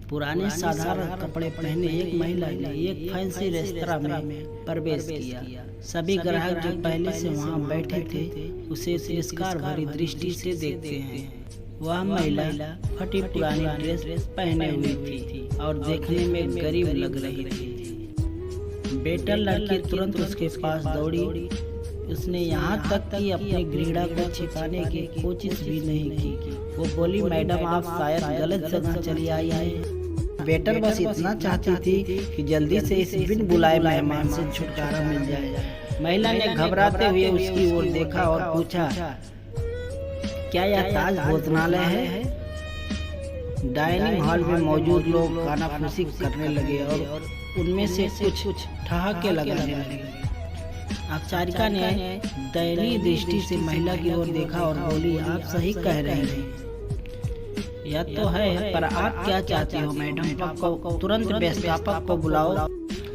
पुराने साधारण कपड़े पहने एक महिला ने एक फैंसी रेस्तरां में प्रवेश किया। सभी ग्राहक जो पहले से वहां बैठे थे उसे तिरस्कार भरी दृष्टि से देखते हैं। वह महिला फटी पुरानी ड्रेस पहने हुई थी और देखने में गरीब लग रही थी। बेटर लड़की तुरंत उसके पास दौड़ी। उसने यहाँ तक कि अपनी घृणा को छिपाने की कोशिश भी नहीं की। वो बोली, मैडम आप शायद गलत जगह चली आई हैं। बेटर बस इतना चाहती थी कि जल्दी से इस बिन बुलाए मेहमान से छुटकारा मिल जाए। महिला ने घबराते हुए उसकी ओर देखा और पूछा, क्या यह ताज भोजनालय है? डाइनिंग हॉल में मौजूद लोग कानाफूसी करने लगे और उनमें से कुछ ठहाके लगाने लगे। आचार्यिका ने दयनीय दृष्टि से महिला की ओर देखा और बोली, आप सही कह रहे हैं, यह तो है, पर आप क्या चाहती हो मैडम? को तुरंत व्यवस्थापक को बुलाओ।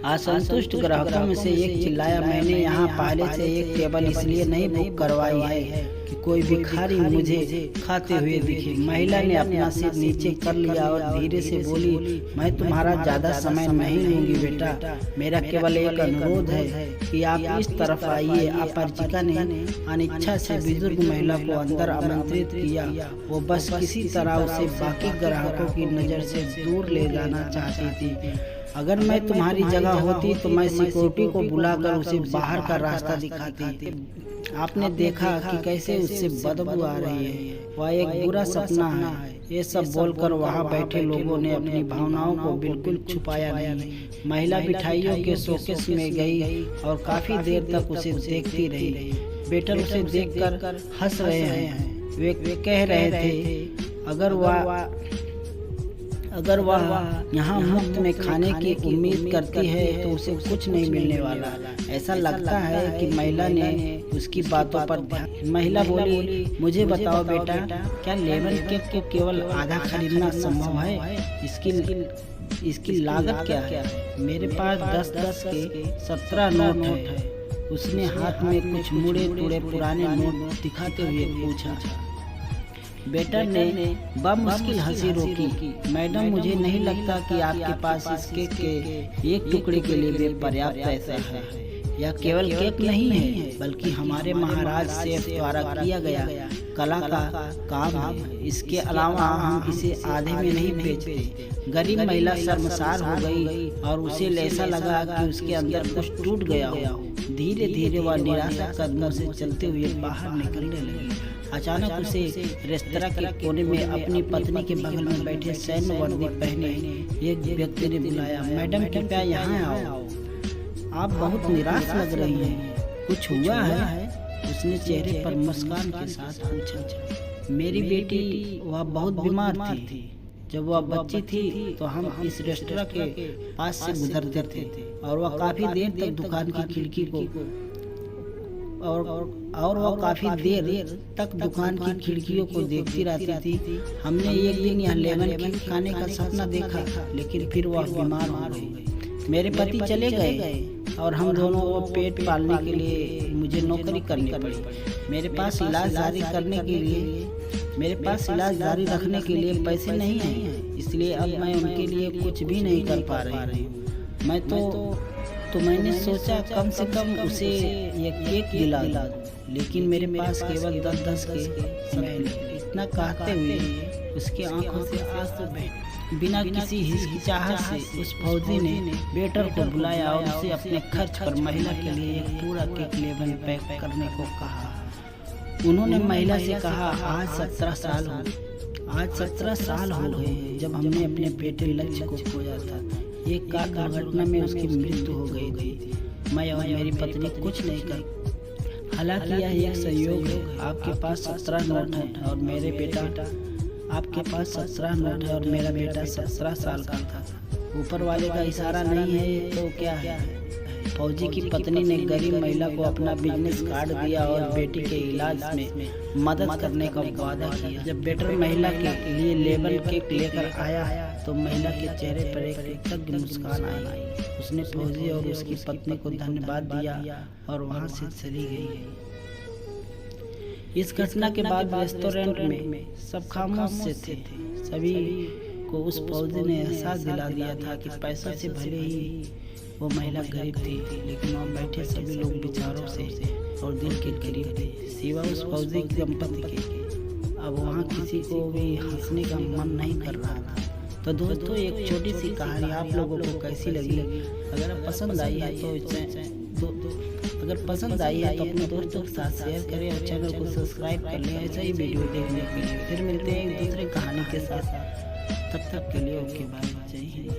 असंतुष्ट ग्राहकों में से एक चिल्लाया, मैंने यहाँ पहले से एक टेबल इसलिए नहीं बुक करवाई है कि कोई भिखारी मुझे खाते हुए दिखे। महिला ने अपना सिर नीचे कर लिया और धीरे से बोली, मैं तुम्हारा ज्यादा समय नहीं लूंगी बेटा, मेरा केवल एक अनुरोध है कि आप इस तरफ आइए। अपरिचिका ने अनिच्छा से बुजुर्ग महिला को अंदर आमंत्रित किया। वो बस किसी तरह उसे बाकी ग्राहकों की नजर से दूर ले जाना चाहती थी। अगर मैं तुम्हारी जगह होती तो मैं सिक्योरिटी को बुलाकर उसे बाहर का रास्ता दिखाती। आपने देखा कि कैसे उससे बदबू आ रही है, वह एक बुरा सपना है। ये सब बोलकर वहाँ बैठे लोगों ने अपनी भावनाओं को बिल्कुल छुपाया नहीं। महिला मिठाइयों के शोकेस में गई और काफी देर तक उसे देखती रही। बेटर उसे देखकर हंस रहे हैं। वे कह रहे थे, अगर वह यहाँ मुफ्त में खाने की उम्मीद करती है तो उसे कुछ नहीं मिलने वाला। ऐसा लगता है कि महिला ने उसकी बातों पर ध्यान। महिला बोली, मुझे बताओ बेटा, क्या लेमन केक को केवल आधा खरीदना संभव है? इसकी लागत क्या है? मेरे पास 10-10 के 17 नोट है। उसने हाथ में कुछ मुड़े टुड़े पुराने नोट दिखाते हुए पूछा। बेटर ने बमुश्किल हंसी रोकी। मैडम, मुझे नहीं लगता कि आपके पास इस केक के एक टुकड़े के लिए भी पर्याप्त पैसा है। यह केवल केक नहीं है, बल्कि हमारे महाराज शेफ द्वारा किया गया कला का काम है। इसके अलावा हम इसे आधे में नहीं बेचते। गरीब महिला शर्मसार हो गई और उसे ऐसा लगा कि उसके अंदर कुछ टूट गया हो। धीरे धीरे वह निराशा कदमों से चलते हुए बाहर निकलने लगी। अचानक उसे रेस्तरां के कोने में अपनी पत्नी के बगल में बैठे सैन्य वर्दी पहने एक व्यक्ति ने बुलाया, मैडम कृपया यहाँ आओ, आप बहुत निराश लग रही हैं, कुछ हुआ है? उसने चेहरे पर मुस्कान के साथ पूछा। मेरी बेटी वह बहुत बीमार थी। जब वह बच्ची थी तो हम इस रेस्तरां के पास से गुजरते थे और वह काफी देर तक दुकान की खिड़की को और वह काफी देर तक दुकान की खिड़कियों को देखती रहती थी। हमने एक दिन यहाँ लेमन केक खाने का सपना देखा, लेकिन फिर वह बीमार हो गई। मेरे पति चले गए और हम दोनों को पेट पालने के लिए मुझे नौकरी करनी पड़ी। मेरे पास इलाज जारी रखने के लिए पैसे नहीं हैं, इसलिए अब मैं उनके लिए कुछ भी नहीं कर पा रही हूँ। मैं तो मैंने सोचा कम से कम उसे ये केक दिला दूं, लेकिन मेरे पास केवल 10-10 के समय निकले। इतना कहते हुए उसकी आंखों से आंसू बहे। बिना किसी हिचकिचाहट से उस फौजी ने वेटर को बुलाया और उसे अपने खर्च पर महिला के लिए एक पूरा केक लेवल पैक करने को कहा। उन्होंने महिला से कहा, आज 17 साल हो गए जब हमने अपने बेटे लक्ष्य को खोया था। एक कार दुर्घटना में उसकी मृत्यु हो गई थी। मैं और मेरी पत्नी कुछ नहीं कर। हालांकि यह एक संयोग है। आपके पास 17 नोट है और मेरे बेटा आपके पास 17 नोट है और मेरा बेटा 17 साल का था। ऊपर वाले का इशारा नहीं है तो क्या है? फौजी की पत्नी ने गरीब महिला को अपना बिजनेस कार्ड दिया और बेटी के इलाज में मदद करने का वादा किया। जब बेटर महिला के लिए लेमन केक लेकर आया तो महिला के चेहरे पर एक कृतज्ञ मुस्कान आई। उसने फौजी और उसकी पत्नी को धन्यवाद दिया और वहां से चली गई। इस घटना के बाद रेस्टोरेंट में सब खामोश से थे। सभी को उस फौजी ने एहसास दिला दिया था कि पैसों से भले ही वो महिला गरीब थी, लेकिन वहाँ बैठे सभी लोग विचारों से और दिल के करीब थे, सिवा उस फौजी की दंपति के। अब वहाँ किसी को भी हंसने का मन नहीं कर रहा था। तो दोस्तों, एक छोटी सी कहानी आप लोगों को कैसी लगी? अगर पसंद आई है तो अपने दोस्तों के साथ शेयर करें और चैनल को सब्सक्राइब कर लें ऐसा ही वीडियो देखने के लिए। फिर मिलते हैं एक दूसरे कहानी के साथ, तब तक के लिए ओके बाय, जय हिंद।